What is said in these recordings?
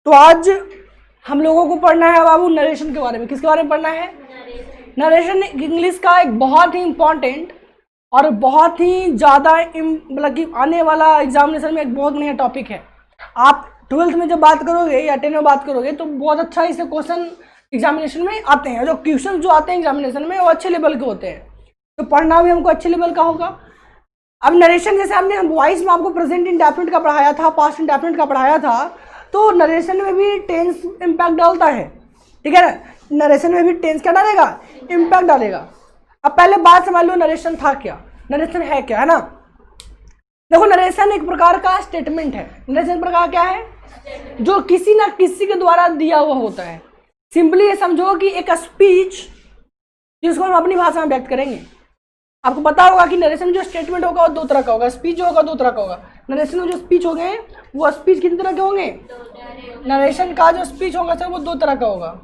तो आज हम लोगों को पढ़ना है बाबू नरेशन के बारे में। किसके बारे में पढ़ना है? नरेशन इंग्लिश का एक बहुत ही इम्पॉर्टेंट और बहुत ही ज़्यादा मतलब कि आने वाला एग्जामिनेशन में एक बहुत बढ़िया टॉपिक है। आप 12th में जब बात करोगे या 10th में बात करोगे तो बहुत अच्छा इससे क्वेश्चन एग्जामिनेशन में आते हैं। जो क्वेश्चन जो आते हैं एग्जामिनेशन में वो अच्छे लेवल के होते हैं, तो पढ़ना भी हमको अच्छे लेवल का होगा। अब नरेशन जैसे हमने वॉइस में आपको प्रेजेंट इंडेफिनिट का पढ़ाया था, पास्ट इंडेफिनिट का पढ़ाया था, तो नरेशन में भी टेंस इम्पैक्ट डालता है। ठीक है ना, नरेशन में भी टेंस क्या डालेगा? इम्पैक्ट डालेगा। अब पहले बात समझ लो नरेशन था क्या, नरेशन है क्या, है ना। देखो नरेशन एक प्रकार का स्टेटमेंट है। नरेशन एक प्रकार क्या है? जो किसी ना किसी के द्वारा दिया हुआ होता है। सिंपली ये समझो कि एक स्पीच जिसको हम अपनी भाषा में व्यक्त करेंगे। आपको पता होगा कि नरेशन जो स्टेटमेंट होगा वो दो तरह का होगा, स्पीच जो होगा दो तरह का होगा। नरेशन में जो स्पीच हो गए वो स्पीच कितने तरह के होंगे? नरेशन का जो स्पीच होगा सर वो दो तरह का होगा।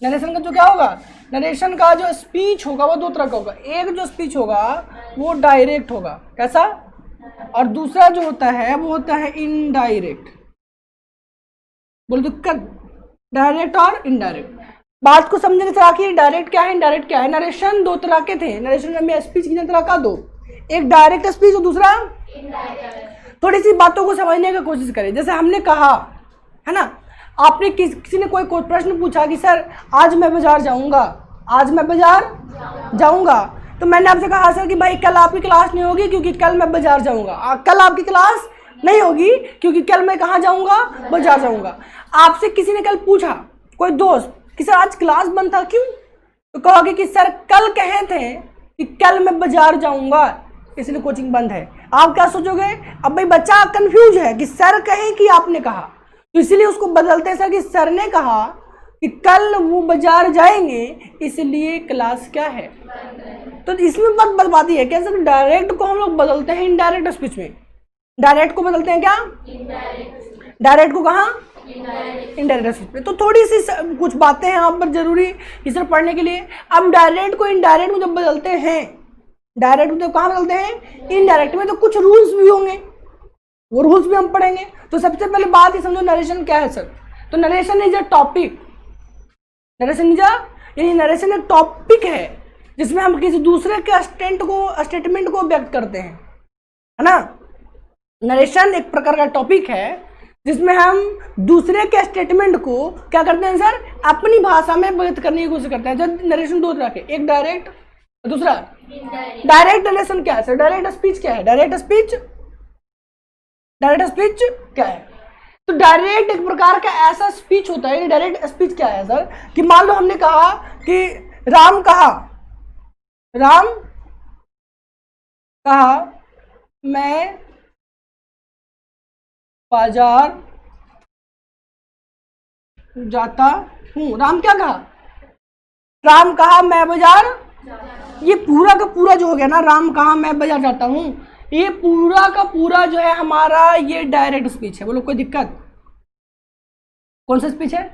नरेशन का जो क्या होगा? नरेशन का जो स्पीच होगा वो दो तरह का होगा। एक जो स्पीच होगा वो डायरेक्ट होगा, कैसा? और दूसरा जो होता है वो होता है इनडायरेक्ट। बोल दिक्कत, डायरेक्ट और इनडायरेक्ट। बात को समझने के साथ डायरेक्ट क्या है, इनडायरेक्ट क्या है। नरेशन दो तरह के थे। नरेशन में स्पीच कितने तरह का? दो, एक डायरेक्ट स्पीच और दूसरा इनडायरेक्ट। थोड़ी सी बातों को समझने की कोशिश करें। जैसे हमने कहा है ना, आपने किसी ने कोई प्रश्न पूछा कि सर आज मैं बाजार जाऊंगा, आज मैं बाजार जाऊंगा, तो मैंने आपसे कहा सर कि भाई कल आपकी क्लास नहीं होगी क्योंकि कल मैं बाजार जाऊंगा। कल आपकी क्लास नहीं होगी क्योंकि कल मैं कहाँ जाऊंगा? बाजार जाऊंगा। आपसे किसी ने कल पूछा, कोई दोस्त, कि सर आज क्लास बंद था क्यों? तो कहोगे कि सर कल कहे थे कि कल मैं बाजार जाऊंगा इसलिए कोचिंग बंद है। आप क्या सोचोगे? अब भाई बच्चा कंफ्यूज है कि सर कहे कि आपने कहा, तो इसलिए उसको बदलते हैं सर कि सर ने कहा कि कल वो बाजार जाएंगे इसलिए क्लास क्या है। तो इसमें बात ये है कि सर डायरेक्ट को हम लोग बदलते हैं इनडायरेक्ट स्पीच में। डायरेक्ट को बदलते हैं क्या? डायरेक्ट को कहाँ? इनडायरेक्ट स्पीच में। तो थोड़ी सी कुछ बातें हैं यहाँ पर जरूरी इस तरह पढ़ने के लिए। अब डायरेक्ट को इनडायरेक्ट में जब बदलते हैं, डायरेक्ट में तो कहाँ बदलते हैं? इनडायरेक्ट में। तो कुछ रूल्स भी होंगे, वो रूल्स भी हम पढ़ेंगे। तो सबसे पहले बात ही समझो नरेशन क्या है सर। तो narration is a topic. Narration is यानी नरेशन एक टॉपिक है जिसमें हम किसी दूसरे के स्टेटमेंट को व्यक्त करते हैं, है ना। नरेशन एक प्रकार का टॉपिक है जिसमें हम दूसरे के स्टेटमेंट को क्या करते हैं सर? अपनी भाषा में व्यक्त करने की कोशिश करते हैं। जब नरेशन दो तरह के, एक डायरेक्ट, दूसरा डायरेक्ट। नरेशन क्या है सर? डायरेक्ट स्पीच क्या है? डायरेक्ट स्पीच क्या है? तो डायरेक्ट एक प्रकार का ऐसा स्पीच होता है। डायरेक्ट स्पीच क्या है सर? कि मान लो हमने कहा कि राम कहा मैं बाजार जाता हूँ। राम क्या कहा? राम कहा मैं बाजार। ये पूरा का पूरा जो हो गया ना, राम कहा मैं बाजार जाता हूँ, ये पूरा का पूरा जो है हमारा ये डायरेक्ट स्पीच है। बोलो कोई दिक्कत? कौन सा स्पीच है?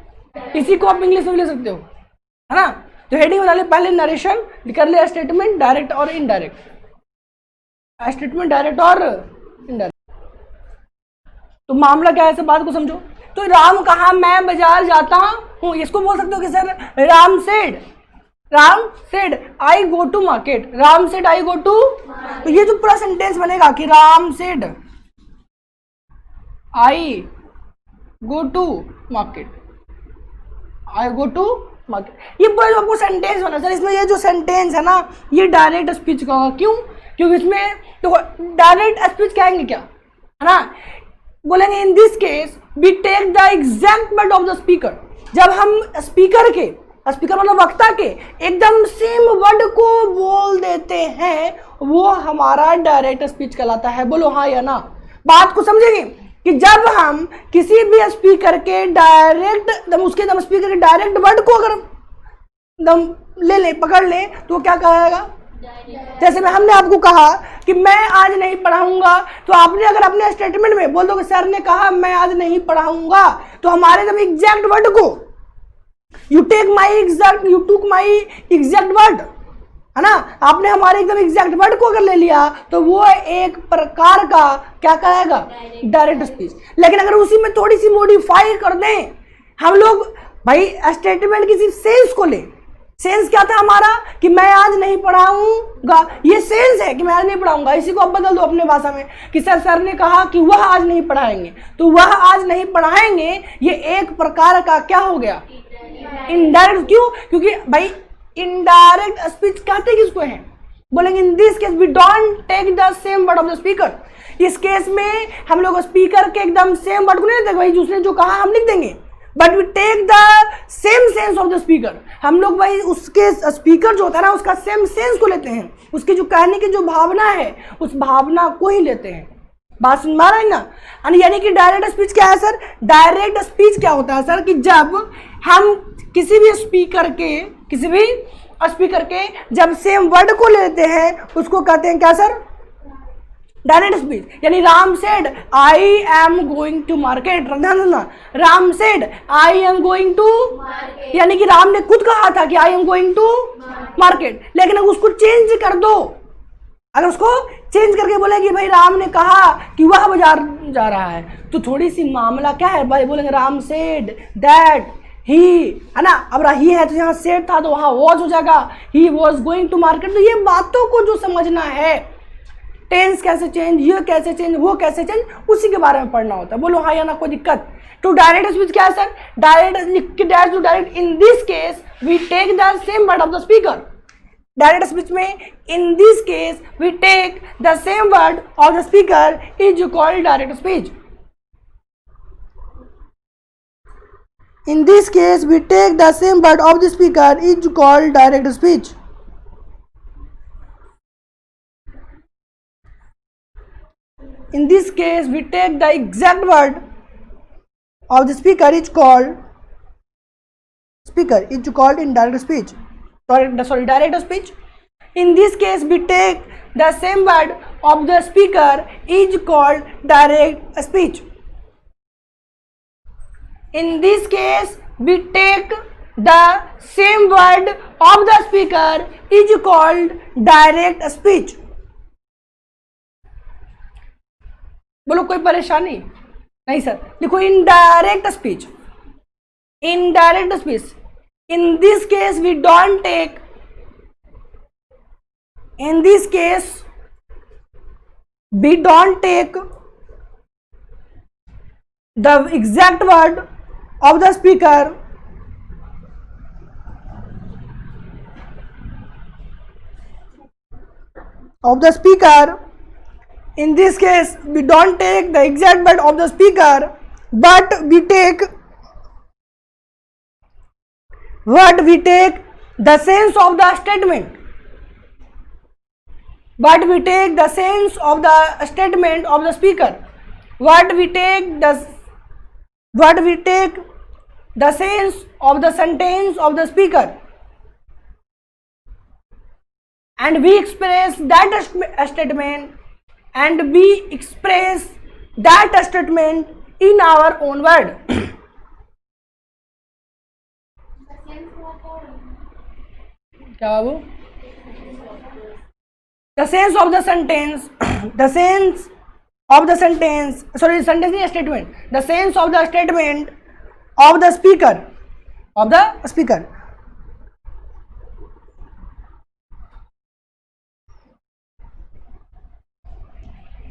इसी को आप इंग्लिश में ले सकते हो, है ना। तो हेडिंग बना ले पहले, नरेशन, कर ले स्टेटमेंट डायरेक्ट और इनडायरेक्ट। स्टेटमेंट डायरेक्ट और इनडायरेक्ट। तो मामला क्या है, इस बात को समझो। तो राम कहा मैं बाजार जाता हूँ, इसको बोल सकते हो कि sir Ram said I go to market. Ram said I go to. तो ये जो पूरा सेंटेंस बनेगा कि Ram said I go to market, I go to market, ये पूरा जो आपको सेंटेंस बना सर, इसमें ये जो सेंटेंस है ना ये डायरेक्ट स्पीच का होगा। क्यों? क्योंकि इसमें तो डायरेक्ट स्पीच कहेंगे क्या, है ना, बोलेंगे in this case we take the exact word of the speaker. जब हम स्पीकर मतलब वक्ता के एकदम सेम वर्ड को बोल देते हैं वो हमारा डायरेक्ट स्पीच कहलाता है। बोलो हाँ या ना। बात को समझेंगे कि जब हम किसी भी स्पीकर के डायरेक्ट स्पीकर के डायरेक्ट वर्ड को अगर पकड़ ले तो क्या कहेगा? जैसे में हमने आपको कहा कि मैं आज नहीं पढ़ाऊंगा, तो आपने अगर अपने स्टेटमेंट में बोल दो कि सर ने कहा मैं आज नहीं पढ़ाऊंगा, तो हमारे जब एग्जैक्ट वर्ड को you took my exact word, है ना। आपने हमारे एकदम एग्जैक्ट वर्ड को अगर ले लिया तो वो एक प्रकार का क्या कहेगा, डायरेक्ट स्पीच। लेकिन अगर उसी में थोड़ी सी मॉडिफाई कर दें हम लोग, भाई स्टेटमेंट की सिर्फ सेंस को ले, सेंस क्या था हमारा कि मैं आज नहीं पढ़ाऊंगा, ये सेंस है कि मैं आज नहीं पढ़ाऊंगा। इसी को अब बदल दो अपने भाषा में कि सर ने कहा कि वह आज नहीं पढ़ाएंगे, तो वह आज नहीं पढ़ाएंगे ये एक प्रकार का क्या हो गया, इनडायरेक्ट। क्यों? क्योंकि भाई इनडायरेक्ट स्पीच कहते किसको है, बोलेंगे in this case we don't take the same word of the speaker. इस केस में हम लोग स्पीकर के एकदम सेम वर्ड को नहीं लेते, भाई उसने जो कहा हम लिख देंगे, but we take the same sense of the speaker. हम लोग भाई उसके स्पीकर जो होता है ना उसका सेम सेंस को लेते हैं, उसकी जो कहने की जो भावना है उस भावना को ही लेते हैं। बात सुन पा रहे हैं ना। यानी कि डायरेक्ट स्पीच क्या है सर, डायरेक्ट स्पीच क्या होता है सर कि जब हम किसी भी स्पीकर के जब सेम वर्ड को लेते हैं उसको कहते हैं क्या सर, डायरेक्ट स्पीच। यानी Ram said I am going to market, Ram said I am going to, यानी कि राम ने खुद कहा था कि I am going to market. लेकिन अगर उसको चेंज कर दो, अगर उसको चेंज करके बोले कि भाई राम ने कहा कि वह बाजार जा रहा है, तो थोड़ी सी मामला क्या है भाई, बोलेंगे राम सेड दैट ही, है ना। अब ही है तो यहाँ सेड था तो वहाँ वॉज हो जाएगा, he was going to market. तो ये बातों को जो समझना है, टेंस कैसे चेंज, ये कैसे चेंज, वो कैसे चेंज, उसी के बारे में पढ़ना होता है। बोलो हाँ या ना, कोई दिक्कत। तो डायरेक्ट स्पीच क्या है sir, direct in this case we take the same word of the speaker. Direct speech में in this case we take the same word of the speaker is called direct speech. In this case, we take the same word of the speaker is called direct speech. In this case, we take the exact word of the speaker is called indirect speech. Sorry, direct speech. In this case, we take the same word of the speaker is called direct speech. In this case, we take the same word of the speaker is called direct speech. बोलो कोई परेशानी नहीं sir. लिखो indirect speech, indirect speech. In this case we don't take, in this case we don't take the exact word of the speaker in this case we don't take the exact word of the speaker, but we take the sense of the statement, but we take the sense of the statement of the speaker, what we take the sense of the sentence of the speaker, and we express that statement in our own word. क्या बाबू? The sense of the sentence, the sense of the sentence, sorry, sentence is a statement, the sense of the statement of the speaker,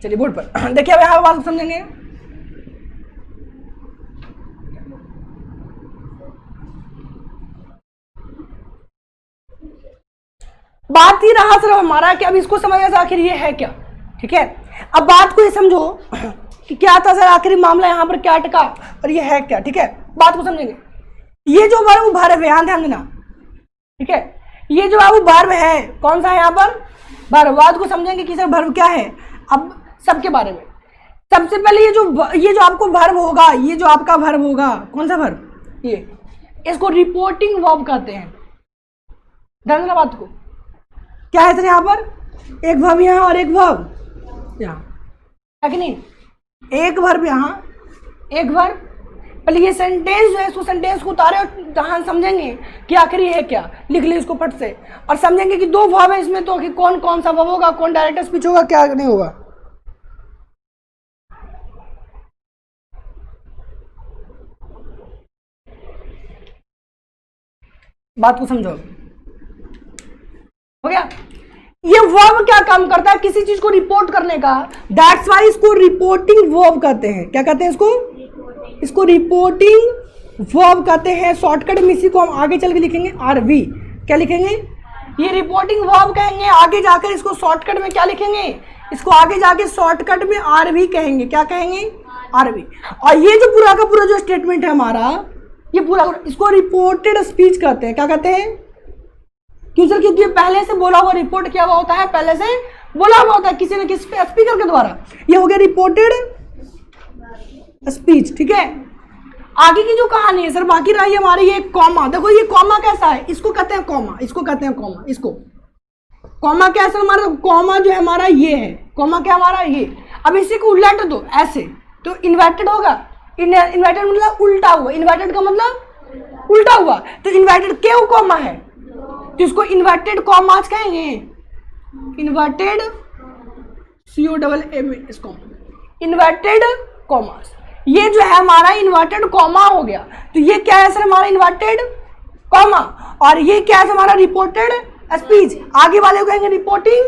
चलिए board पर देखिए, अब यहाँ बात समझेंगे। बात ही रहा सिर्फ हमारा कि अब इसको समझना था आखिर ये है क्या, ठीक है। अब बात को ये समझो कि क्या था सर आखिरी मामला यहाँ पर क्या टका और ये है क्या, ठीक है। बात को समझेंगे। ये जो वर्ब भर्व है, ध्यान देना, ठीक है। ये जो वर्ब भर्व है कौन सा है यहाँ पर, भर्व। बात को समझेंगे कि सर भर्व क्या है। अब सबके बारे में सबसे पहले ये जो आपको भर्व होगा, ये जो आपका भर्व होगा, कौन सा भर्व, ये, इसको रिपोर्टिंग वर्ब कहते हैं। ध्यान देना बात को, क्या है सर यहाँ पर, एक वर्ब यहाँ और एक वर्ब यहाँ, है कि नहीं। एक वर्ब यहाँ, एक वर्ब पहले ये सेंटेंस जो है इसको सेंटेंस को उतारे और जहाँ समझेंगे कि आखिर ये है क्या, लिख ले इसको फट से, और समझेंगे कि दो वर्ब है इसमें, तो कि कौन कौन सा वर्ब होगा, कौन डायरेक्ट स्पीच होगा, क्या नहीं होगा। बात को समझो, हो गया। ये वर्ब क्या काम करता है, किसी चीज को रिपोर्ट करने का, दैट्स वाई इसको रिपोर्टिंग वर्ब कहते हैं। क्या कहते हैं इसको रिपोर्टिंग वर्ब कहते हैं। शॉर्टकट में इसी को हम आगे चल के लिखेंगे आरवी। क्या लिखेंगे, ये रिपोर्टिंग वर्ब कहेंगे, आगे जाकर इसको शॉर्टकट में क्या लिखेंगे, इसको आगे जाके शॉर्टकट में आरवी कहेंगे। क्या कहेंगे, आरवी। और ये जो पूरा का पूरा जो स्टेटमेंट है हमारा, ये पूरा इसको रिपोर्टेड स्पीच कहते हैं। क्या कहते हैं, क्यों सर, क्योंकि पहले से बोला हुआ, रिपोर्ट किया हुआ होता है, पहले से बोला हुआ होता है किसी न किसी स्पीकर के द्वारा। ये हो गया रिपोर्टेड स्पीच। ठीक है, आगे की जो कहानी है सर बाकी रही हमारी ये कॉमा। देखो ये कॉमा कैसा है, इसको कहते हैं कॉमा, इसको कहते हैं कॉमा। इसको कॉमा क्या है सर, हमारा कॉमा जो है हमारा ये है, कॉमा क्या हमारा ये। अब इसी को उलट दो ऐसे तो इन्वर्टेड होगा। इन्वर्टेड मतलब उल्टा हुआ, इन्वर्टेड का मतलब उल्टा हुआ, तो इन्वर्टेड क्यों कॉमा है, तो इसको इन्वर्टेड कॉमास कहेंगे। इन्वर्टेड COMM इसको इन्वर्टेड कॉमास। ये जो है हमारा इन्वर्टेड कॉमा हो गया। तो ये क्या है सर, हमारा इन्वर्टेड कॉमा, और ये क्या है हमारा रिपोर्टेड स्पीच। आगे वाले को कहेंगे रिपोर्टिंग,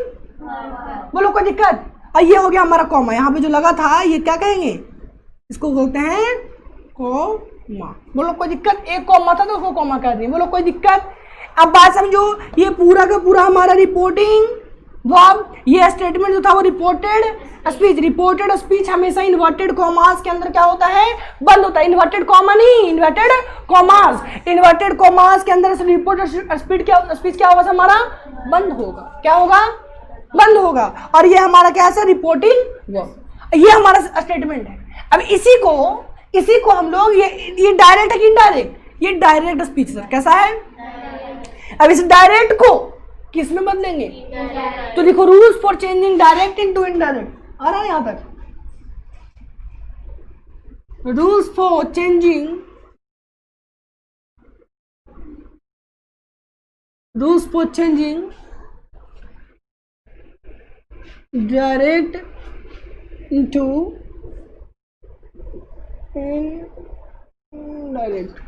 बोलो कोई दिक्कत। और ये हो गया हमारा कॉमा, यहाँ पे जो लगा था ये क्या कहेंगे, इसको बोलते हैं कॉमा। बोलो कोई दिक्कत, एक कॉमा था तो उसको कॉमा कर दिए, बोलो कोई दिक्कत। अब बात समझो, ये पूरा का पूरा हमारा रिपोर्टिंग वर्ब, ये स्टेटमेंट जो था वो रिपोर्टेड स्पीच। रिपोर्टेड स्पीच हमेशा इन्वर्टेड कॉमास के अंदर क्या होता है, बंद होता है। इन्वर्टेड कॉमा नहीं, इन्वर्टेड कॉमास। इन्वर्टेड कॉमास के अंदर रिपोर्टेड स्पीच क्या होगा हमारा, बंद होगा। क्या होगा, बंद होगा। और ये हमारा क्या है, रिपोर्टिंग वर्ब। ये हमारा स्टेटमेंट है। अब इसी को हम लोग ये डायरेक्ट है कि इनडायरेक्ट, ये डायरेक्ट स्पीच सर कैसा है। अब इस डायरेक्ट को किस में बदलेंगे, तो देखो rules for changing direct into indirect आ रहा है यहां तक। Rules for changing direct into indirect.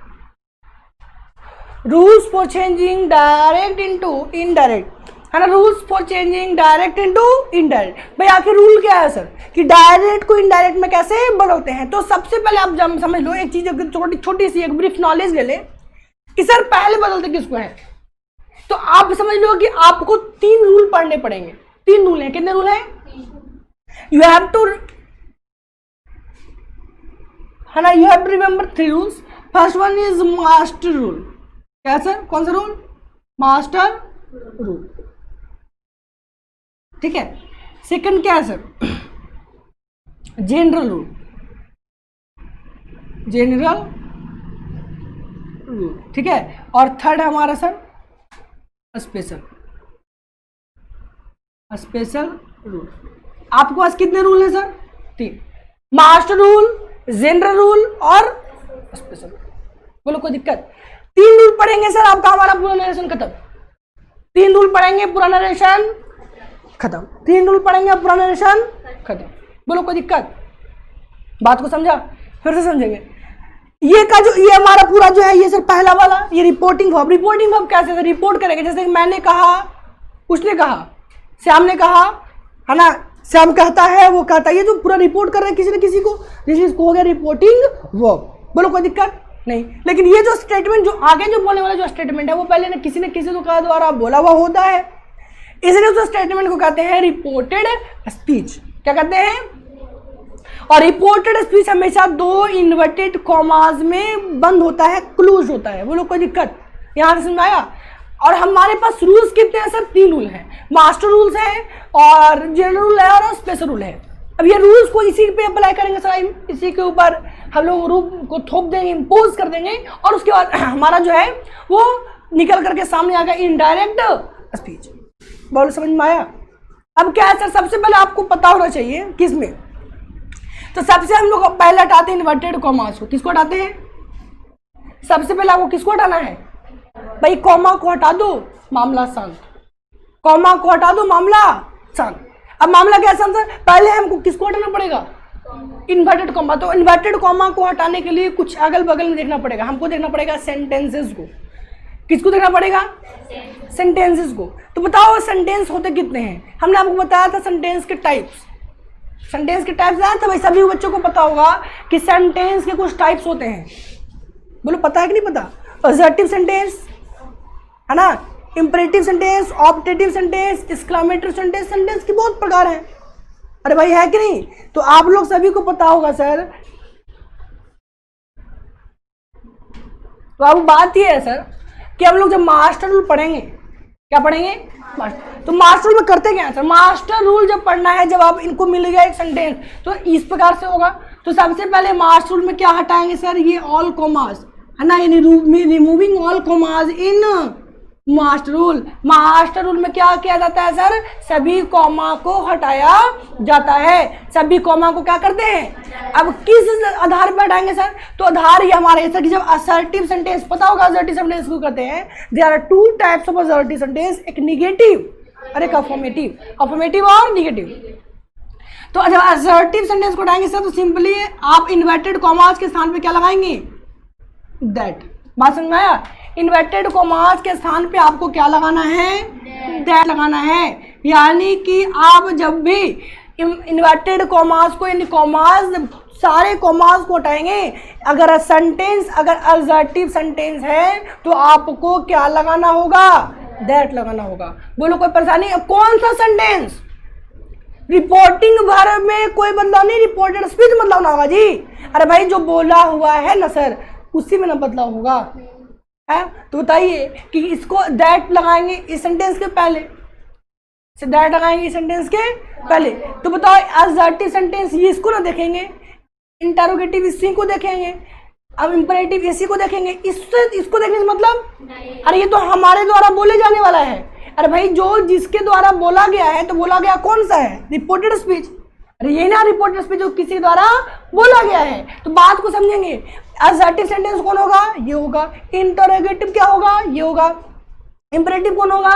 Rules for changing direct into indirect है ना, rules for changing direct into indirect. भाई आखिर रूल क्या है सर, कि डायरेक्ट को इनडायरेक्ट में कैसे बदलते हैं। तो सबसे पहले आप जब समझ लो एक चीज, छोटी सी एक ब्रीफ नॉलेज ले ले कि सर पहले बदलते किसको है। तो आप समझ लो कि आपको 3 रूल पढ़ने पड़ेंगे। 3 रूल हैं, कितने रूल हैं, यू हैव टू है ना, you have to remember 3 rules. First one is master rule. क्या सर, कौन सा रूल, मास्टर रूल। ठीक है, सेकंड क्या है sir, general rule. General rule, ठीक है। और थर्ड है हमारा सर स्पेशल रूल। आपके पास कितने रूल है sir, 3, master rule, general rule और स्पेशल। बोलो कोई दिक्कत। 3 रूल पढ़ेंगे सर, आपका हमारा पूरा नरेशन खत्म। 3 रूल पढ़ेंगे, पूरा नरेशन खत्म। 3 रूल पढ़ेंगे, पूरा नरेशन खत्म। बोलो कोई दिक्कत। बात को समझा, फिर से समझेंगे। ये का जो ये हमारा पूरा जो है ये सर पहला वाला, ये रिपोर्टिंग वर्ब। रिपोर्टिंग वर्ब कैसे सर रिपोर्ट करेंगे, जैसे मैंने कहा, उसने कहा, श्याम ने कहा, है ना, श्याम कहता है, वो कहता है, ये जो पूरा रिपोर्ट कर रहे हैं किसी न किसी को, जिसको हो गया रिपोर्टिंग वर्ब। बोलो कोई दिक्कत नहीं। लेकिन ये जो स्टेटमेंट जो आगे जो बोलने वाला जो स्टेटमेंट है वो पहले ना किसी न किसी का द्वारा बोला हुआ होता है, इसलिए उस स्टेटमेंट को कहते हैं रिपोर्टेड स्पीच। क्या कहते हैं, और रिपोर्टेड स्पीच हमेशा 2 इन्वर्टेड कॉमास में बंद होता है, क्लोज होता है। बोलो कोई दिक्कत, यहां से समझ आया। और हमारे पास रूल्स कितने हैं सर, 3 रूल हैं, मास्टर रूल्स है और जनरल रूल है और स्पेशल रूल है। अब ये रूल्स को इसी पे अप्लाई करेंगे सर, इसी के ऊपर हम लोग रूल को थोप देंगे, इम्पोज कर देंगे, और उसके बाद हमारा जो है वो निकल करके सामने आ गया इनडायरेक्ट स्पीच। बोलो समझ में आया। अब क्या है सर, सबसे पहले आपको पता होना चाहिए किसमें, तो सबसे हम लोग पहले हटाते हैं इन्वर्टेड कॉमास को। किसको हटाते हैं? सबसे पहले आपको किसको हटाना है भाई? कॉमा को हटा दो, मामला शांत। कॉमा को हटा दो, मामला शांत। अब मामला क्या शांत है? पहले हमको किसको हटाना पड़ेगा? Inverted comma. तो इन्वर्टेड कॉमा को हटाने के लिए कुछ अगल बगल में देखना पड़ेगा। हमको देखना पड़ेगा सेंटेंसेस को। किसको देखना पड़ेगा? सेंटेंसेस को। तो बताओ सेंटेंस होते कितने हैं? हमने आपको बताया था सेंटेंस के टाइप्स। सेंटेंस के टाइप्स आया था भाई, सभी बच्चों को पता होगा कि सेंटेंस के कुछ टाइप्स होते हैं। बोलो पता है कि नहीं पता? असर्टिव सेंटेंस है ना, imperative sentence, objective sentence, exclamatory sentence. Sentence की बहुत प्रकार है। अरे भाई है कि नहीं? तो आप लोग सभी को पता होगा सर। तो अब बात ये है सर कि हम लोग जब मास्टर रूल पढ़ेंगे, क्या पढ़ेंगे? तो मास्टर रूल में करते क्या है सर? मास्टर रूल जब पढ़ना है, जब आप इनको मिल गया एक सेंटेंस, तो इस प्रकार से होगा। तो सबसे पहले मास्टर रूल में क्या हटाएंगे सर? ये ऑल कॉमास है ना, removing all commas in master rule. Master rule में क्या किया जाता है सर? सभी कॉमा को हटाया जाता है। सभी कॉमा को क्या करते हैं? अब किस आधार पर हटाएंगे सर? तो आधार ये हमारे सर कि जब असर्टिव सेंटेंस, पता होगा असर्टिव सेंटेंस को कहते हैं, there are two types of assertive sentence, एक निगेटिव और एक अफर्मेटिव। अफर्मेटिव और निगेटिव। तो जब असर्टिव सेंटेंस को हटाएंगे सर, तो सिंपली आप इन्वर्टेड कॉमास के स्थान पे क्या लगाएंगे? दैट। बात समझ में आया? इन्वर्टेड कॉमास के स्थान पे आपको क्या लगाना है? दैट लगाना है। यानी कि आप जब भी इन्वर्टेड कॉमास को, यानी कॉमास, सारे कॉमास को हटाएंगे, अगर सेंटेंस, अगर असर्टिव सेंटेंस है तो आपको क्या लगाना होगा? दैट लगाना होगा। बोलो कोई परेशानी? अब कौन सा सेंटेंस? रिपोर्टिंग वर्ब में कोई बदलाव नहीं, रिपोर्टेड स्पीच बदलाव ना होगा जी। अरे भाई जो बोला हुआ है ना सर, उसी में ना बदलाव होगा है। तो बताइए कि इसको दैट लगाएंगे इस सेंटेंस के पहले, से दैट लगाएंगे इस सेंटेंस के पहले। तो बताओ असर्टिव सेंटेंस ये इसको ना देखेंगे, इंटरोगेटिव इसी को देखेंगे, अब इंपरेटिव इसी को देखेंगे, इसको देखने से मतलब अरे ये तो हमारे द्वारा बोले जाने वाला है। अरे भाई जो जिसके द्वारा बोला गया है, तो बोला गया कौन सा है? Reported speech. अरे यही ना रिपोर्टेड स्पीच जो किसी द्वारा बोला गया है। तो बात को समझेंगे। असर्टिव सेंटेंस कौन होगा? ये होगा। इंटरोगेटिव क्या होगा? ये होगा। इंपरेटिव कौन होगा?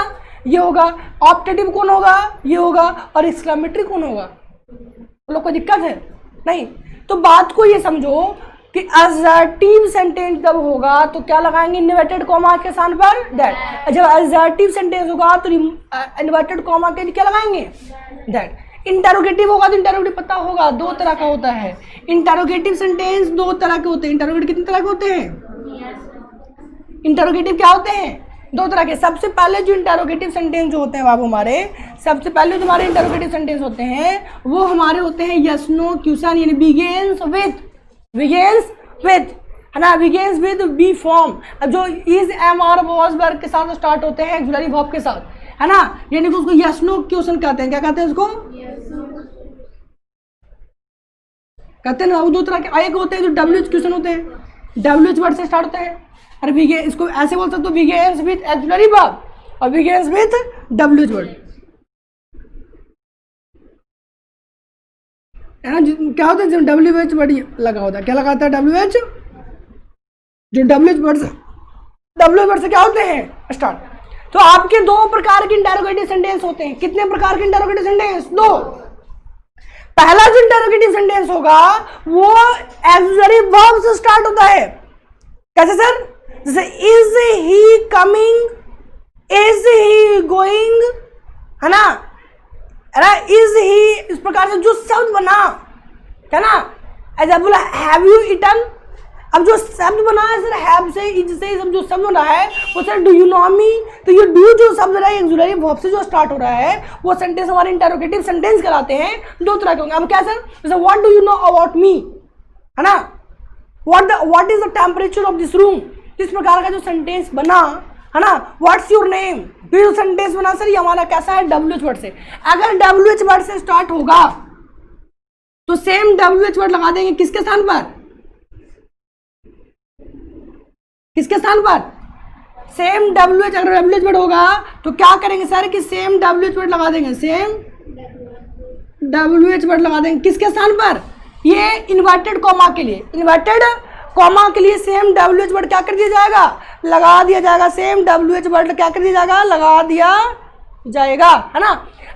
ये होगा। ऑब्जेक्टिव कौन होगा? ये होगा। और एक्सक्लेमेटरी कौन होगा? लोग को दिक्कत है नहीं? तो बात को ये समझो कि असर्टिव सेंटेंस जब होगा तो क्या लगाएंगे? इन्वर्टेड कॉमा के स्थान पर दैट। जब असर्टिव सेंटेंस होगा तो इन्वर्टेड कॉमा के क्या लगाएंगे? दैट। इंटरोगेटिव होगा तो इंटरोगेटिव पता होगा दो तरह का होता है। इंटरोगेटिव सेंटेंस दो तरह के होते हैं। इंटरोगेटिव कितने तरह के होते हैं? इंटरोगेटिव क्या होते हैं? दो तरह के। सबसे पहले जो इंटरोगेटिव सेंटेंस जो होते हैं बाबू हमारे, सबसे पहले जो हमारे इंटरोगेटिव सेंटेंस होते हैं वो हमारे होते हैं यस नो क्वेश्चन, यानी बिगिंस विद है ना, बिगिंस विद बी फॉर्म। अब जो is, am, are, was, verb के साथ स्टार्ट होते हैं ऑक्सिलरी वर्ब के साथ, है ना, यानी कि उसको यस नो क्वेश्चन कहते हैं। क्या कहते हैं उसको? कहते हैं ना। वो दो तरह के एक होते हैं जो डब्ल्यूएच क्वेश्चन होते हैं, डब्ल्यूएच वर्ड से स्टार्ट होते हैं। अरे बिगिन, इसको ऐसे बोल सकते हो बिगिंस विद ऑक्सिलरी वर्ब और बिगिंस विद डब्ल्यूएच वर्ड, है ना। क्या होता है जब डब्ल्यूएच वर्ड लगा होता है? क्या लगाता है? डब्ल्यूएच। जो डब्ल्यूएच वर्ड से क्या होते हैं? स्टार्ट। तो आपके दो प्रकार के इंटरोगेटिव सेंटेंस होते हैं। कितने प्रकार के इंटरोगेटिव सेंटेंस? दो। पहला जो इंटरोगेटिव सेंटेंस होगा वो ऑक्सिलरी वर्ब से स्टार्ट होता है। कैसे सर? जैसे is he coming, is he going, है ना, इज ही, इस प्रकार से जो शब्द बना है ना, ऐसा बोला हैव यू ईटन। अब जो शब्द बना है सर हैव से, इज से, जो शब्द बना है वो सर डू यू नो मी। तो ये डू जो शब्द रहा है ऑक्सिलरी वर्ब से जो स्टार्ट हो रहा है वो सेंटेंस हमारे इंटरोगेटिव सेंटेंस कहलाते हैं। दो तरह के होंगे। अब क्या सर? जैसे what do you know about me, है ना, what is the temperature of this room. इस प्रकार का जो सेंटेंस बना है ना, व्हाट्स योर नेम, ये जो सेंटेंस बना सर ये हमारा कैसा है? डब्ल्यूएच वर्ड से। अगर डब्ल्यूएच वर्ड से स्टार्ट होगा तो सेम डब्ल्यूएच वर्ड लगा देंगे किसके स्थान पर? किसके स्थान पर? Same WH. अगर डब्ल्यूएच वर्ड होगा तो क्या करेंगे सर कि सेम डब्ल्यूएच वर्ड लगा देंगे, सेम डब्ल्यूएच वर्ड लगा देंगे किसके स्थान पर? ये इन्वर्टेड कॉमा के लिए, इन्वर्टेड कॉमा के लिए सेम WH वर्ड क्या कर दिया जाएगा, लगा दिया जाएगा। सेम WH वर्ड क्या कर दिया जाएगा, लगा दिया जाएगा, है ना।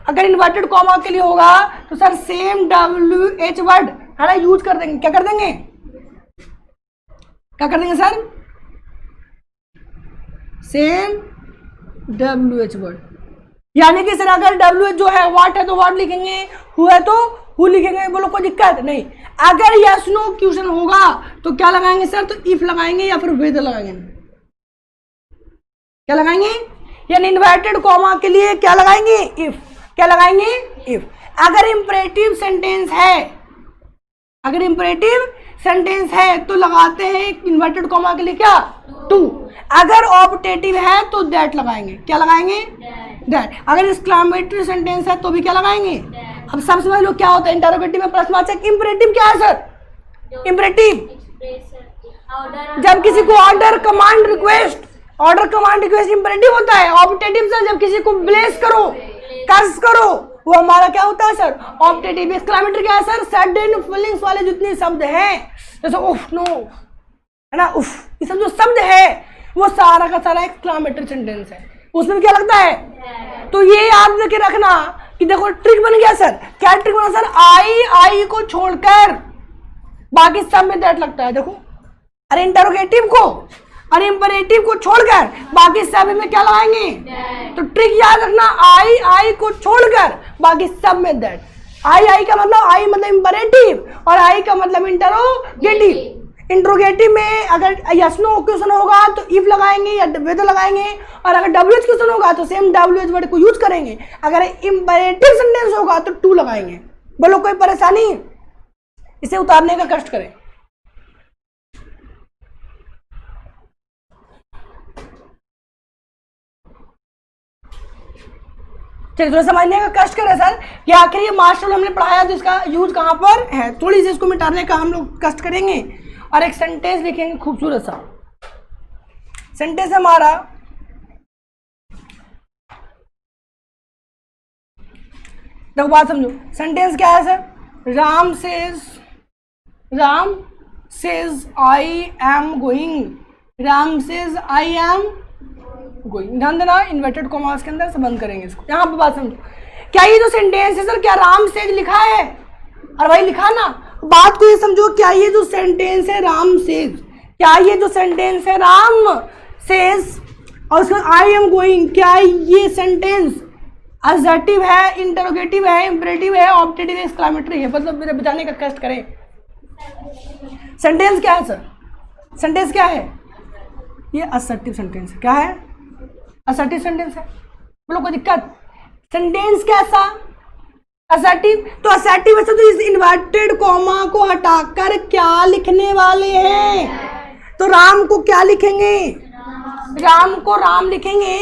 अगर इन्वर्टेड कॉमा के लिए होगा तो सर सेम WH वर्ड, है ना, यूज कर देंगे। क्या कर देंगे, क्या कर देंगे सर, सेम WH वर्ड। यानी कि सर अगर WH जो है व्हाट है तो व्हाट लिखेंगे, हु है तो हु लिखेंगे, बोलो कोई दिक्कत नहीं। अगर यस नो क्वेश्चन होगा तो क्या लगाएंगे सर, तो इफ लगाएंगे या फिर विद लगाएंगे। क्या लगाएंगे, यानी इन्वर्टेड कॉमा के लिए क्या लगाएंगे, इफ। क्या लगाएंगे, इफ। अगर इंपरेटिव सेंटेंस है, अगर इंपरेटिव सेंटेंस है तो लगाते हैं इन्वर्टेड कॉमा के लिए क्या, टू। अगर ऑप्टेटिव है तो दैट लगाएंगे। क्या लगाएंगे, दैट। अगर एक्सक्लेमेटरी सेंटेंस है तो भी क्या लगाएंगे। अब सब समझ लो क्या होता है इंटरोगेटिव में प्रश्नवाचक। इंपरेटिव क्या है सर, इंपरेटिव जब किसी को order command request, order command request imperative होता है। ऑप्टेटिव सर जब किसी को ब्लेस करो, कर्स करो, वो हमारा क्या होता है सर, ऑप्टेटिव। एक्सक्लेमेटरी क्या है सर, सडन फीलिंग्स वाले जितने शब्द हैं, जैसे उफ, नो, है ना, उफ, ये सब जो शब्द है वो सारा का सारा एक्सक्लेमेटरी सेंटेंस है, उसमें क्या लगता है। तो ये याद करके रखना कि देखो ट्रिक बन गया सर। क्या ट्रिक बना सर, आई को छोड़कर बाकी सब में दैट लगता है। देखो अरे इंटरोगेटिव को, अरे इंपरेटिव को छोड़कर बाकी सब में क्या लगाएंगे। तो ट्रिक याद रखना, आई को छोड़कर बाकी सब में दैट। आई का मतलब, आई मतलब इंपरेटिव और आई का मतलब इंटरोगेटिव। इंट्रोगेटिव में अगर यस नो क्वेश्चन होगा तो इफ लगाएंगे या विद लगाएंगे, और अगर WH क्वेश्चन होगा तो सेम WH वर्ड को यूज करेंगे। अगर इंपरेटिव सेंटेंस होगा तो टू लगाएंगे। बोलो कोई परेशानी, इसे उतारने का कष्ट करें। चलिए थोड़ा समझने का कष्ट करें सर कि आखिर ये मास्टर हमने पढ़ाया तो इसका यूज कहाँ पर है। थोड़ी सी इसको मिटाने का हम लोग कष्ट करेंगे और एक सेंटेंस लिखेंगे खूबसूरत सा। सेंटेंस हमारा देखो बात समझो, सेंटेंस क्या है sir, Ram says I am going, Ram says I am going. ध्यान देना इन्वर्टेड कॉमास के अंदर से बंद करेंगे इसको। यहाँ पे बात समझो, क्या ये जो सेंटेंस है सर, क्या राम सेज लिखा है, और भाई लिखा ना। बात को ये समझो, क्या ये जो सेंटेंस है राम सेज, क्या ये जो सेंटेंस है राम सेज और उसका आई एम गोइंग, क्या ये सेंटेंस असर्टिव है, इंटरोगेटिव है, इंपरेटिव है, ऑप्टेटिव है, एक्सक्लेमेटरी है। मतलब मेरे बताने का कष्ट करें। सेंटेंस क्या है सर, सेंटेंस क्या है, ये असर्टिव सेंटेंस है। क्या है, असर्टिव सेंटेंस है। बोलो कोई दिक्कत। सेंटेंस कैसा, असर्टिव। तो असर्टिव वैसे तो इस इन्वर्टेड कॉमा को हटाकर क्या लिखने वाले हैं, तो राम को क्या लिखेंगे, राम को राम लिखेंगे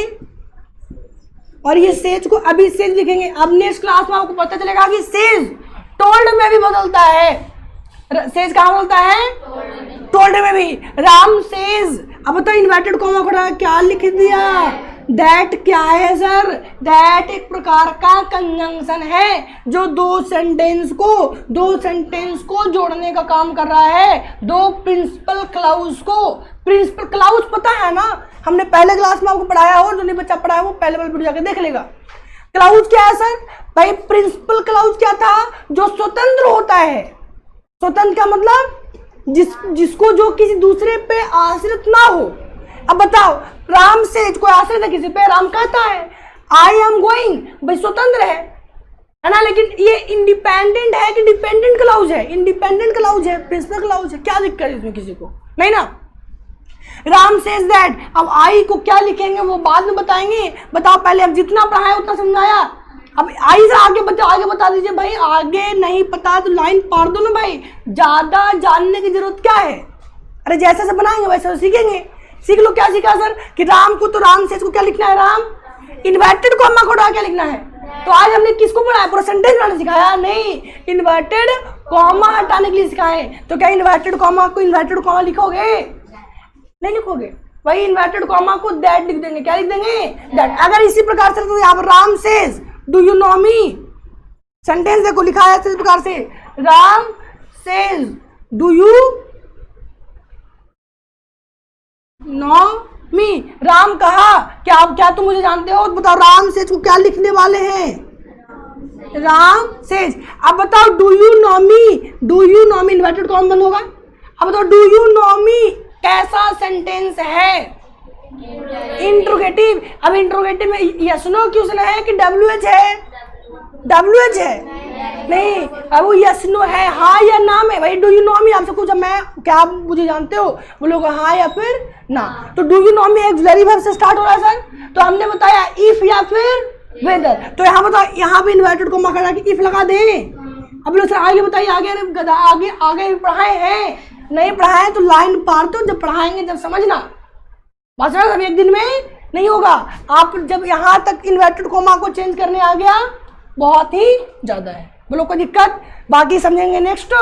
और ये सेज को अभी सेज लिखेंगे। अब नेक्स्ट क्लास में आपको पता चलेगा कि सेज टोल्ड में भी बदलता है। सेज कहाँ बदलता है, टोल्ड में भी। राम सेज, अब तो इन्वर्टेड कॉमा को क्या लिख दिया, दैट क्या है सर, दैट एक प्रकार का कंजंक्शन है जो दो सेंटेंस को जोड़ने का काम कर रहा है, दो प्रिंसिपल क्लाउज को। प्रिंसिपल क्लाउज पता है ना, हमने पहले क्लास में आपको पढ़ाया हो, जो नहीं बच्चा पढ़ा है वो पहले वाले वीडियो जाकर देख लेगा। क्लाउज क्या है सर, भाई प्रिंसिपल क्लाउज क्या था, जो स्वतंत्र होता है। स्वतंत्र का मतलब जिसको जो किसी दूसरे पे आश्रित ना हो। अब बताओ, राम से कोई आश्रित है किसी पे, राम कहता है आई एम गोइंग, भाई स्वतंत्र है ना, लेकिन ये इंडिपेंडेंट है कि डिपेंडेंट क्लाउज है, इंडिपेंडेंट क्लाउज है, प्रिंसिपल क्लाउज है। क्या दिक्कत है इसमें किसी को, नहीं ना। राम सेज दैट, अब आई को क्या लिखेंगे वो बाद में बताएंगे। बताओ पहले, अब जितना पढ़ाया उतना समझाया, अब आई से आगे बताओ, आगे बता दीजिए भाई। आगे नहीं पता तो लाइन पार दो ना भाई, ज्यादा जानने की जरूरत क्या है। अरे जैसे से बनाएंगे वैसे सीखेंगे। सीख लो। क्या सीखा सर कि राम को तो राम सेज को क्या लिखना है, राम इन्वर्टेड कॉमा को क्या लिखना है। तो आज हमने किसको पढ़ाया, पूरा सेंटेंस बनाना सिखाया नहीं, इन्वर्टेड कॉमा हटाने के लिए सिखाए। तो क्या इन्वर्टेड कॉमा को इन्वर्टेड कॉमा लिखोगे, नहीं लिखोगे, वही इन्वर्टेड कॉमा को दैट लिख देंगे। क्या लिख देंगे, दैट। अगर इसी प्रकार से तो यहाँ पर Ram says do you know me, sentence देखो लिखा है इस प्रकार से, Ram says do you know me. Ram कहा, क्या तुम मुझे जानते हो? बताओ राम सेज को क्या लिखने वाले हैं? राम सेज। अब बताओ do you know me, do you know me inverted common बंद होगा। अब बताओ डू यू नो मी कैसा सेंटेंस है? इंट्रोगेटिव। अब इंट्रोगेटिव में यस नो क्वेश्चन है कि WH है? WH है नहीं, अब वो यस नो है, हाँ या ना में। भाई डू यू नो मी आपसे पूछा मैं, क्या आप मुझे जानते हो? बोलोगे हाँ या फिर ना। तो do you know me auxiliary verb से स्टार्ट हो रहा है सर। तो हमने बताया इफ या फिर वेदर। तो यहाँ बताओ, यहाँ पे इन्वर्टेड कॉमा खड़ा कि इफ लगा दें। अब लोग सर आगे बताइए, आगे पढ़ाए हैं? नहीं पढ़ाए तो लाइन पार दो, जब पढ़ाएंगे जब समझना। बस अब एक दिन में नहीं होगा। आप जब यहाँ तक इन्वर्टेड कॉमा को चेंज करने आ गया बहुत ही ज्यादा है। बोलो कोई दिक्कत? बाकी समझेंगे नेक्स्ट।